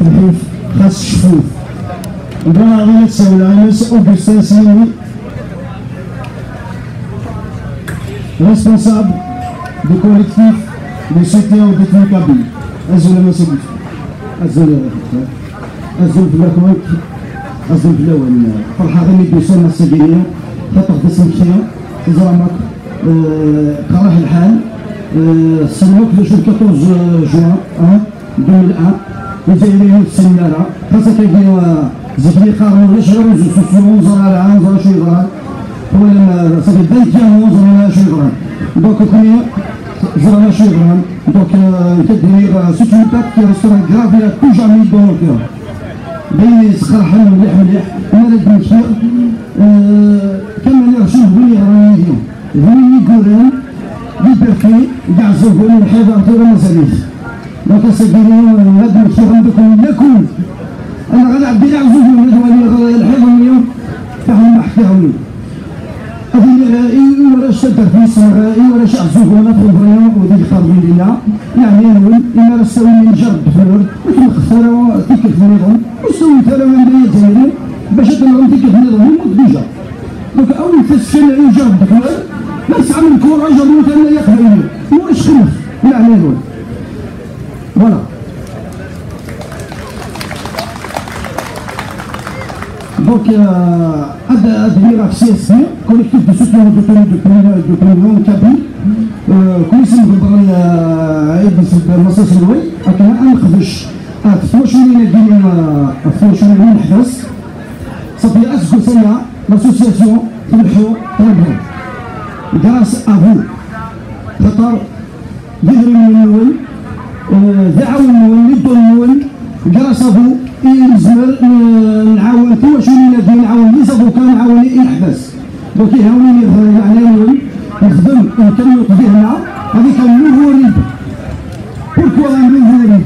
الحوف خاص الشفوف ودون عضلة ساولة ناس أوغستان سيني responsable du collectif de soutien aux détenus kabyles. أزول ما سبت أزول في الأكوان أزول في الأول فرحة غني بيسون السجينية خاطر باسم كيا زرامك قراح الحال السنوات في 14 جوان 2001 الجزائريين في السنارة خاصة كيفية زكري قارنوا لا شغل ريزو سوسيو نزر على عام نزر شوي غران هو لما صافي 20 نزر على شوي غران دونك كوني زرنا شوي غران دونك كدير سيت اون تاب كي ريستورون كراف لا تو جامي دون لو كور بين سخر حل مليح مليح مرض مكير كما نرشوف بني غرانيين بني يقولون ليبرتي كاع الزوجون الحيضة طيرة مازاليش دونك السجينيين هاد المكير عندكم لكم انا غادي عبد الله عزوز من الحيضه اليوم فهم ما حكاوني هذه غائي ولا شدر في غائي ولا شي عزوز ولا تغبريون ودي خارجين لنا يعني نقول اما راه سوي من جرب فلور وكما خساره تيكت في النظام وسوي ترى من بيت زينين باش تنظم تيكت في النظام يموت ديجا دونك اول تسكن يجرب فلور بس عمل كوره جربوا انا يقهرني واش خلف يعني نقول فوالا Donc, admire CSC, collectif de soutien aux détenus de prison Kabyle, كويسين بالبغل عيد مصاص الوي، لكن أنا نخدش 12 حبس صافي أسكو سنة l'association تنحو طلبهم grâce à vous خاطر ظهري من الأول دعوا الأول ندوا الأول grâce à vous يلزم نعاون كل شيء اللي نعاون لي زافوكا نعاون لي الحبس دونك يهاوني على نخدم نكمل هنا هذيك النوفو ريب بوركوا النوفو ريب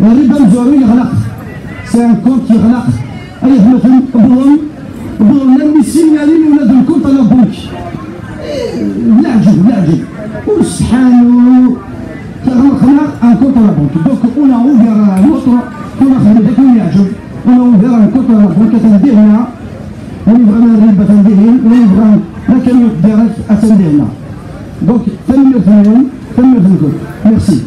الريب مزوري يغلق سي ان كونت يغلق اي مثلا بلون نمي سينيالين ولاد الكونت على بنك العجب وسبحان تغلقنا ان كونت على بنك دونك اون اوفير نوتر كنا خلينا كل يعجب انا ونبغى نكون بنك تنديرنا ونبغى الربا تنديرين ونبغى لكن ديريكت اتنديرنا دونك تنمير في اليوم تنمير في الكل ميرسي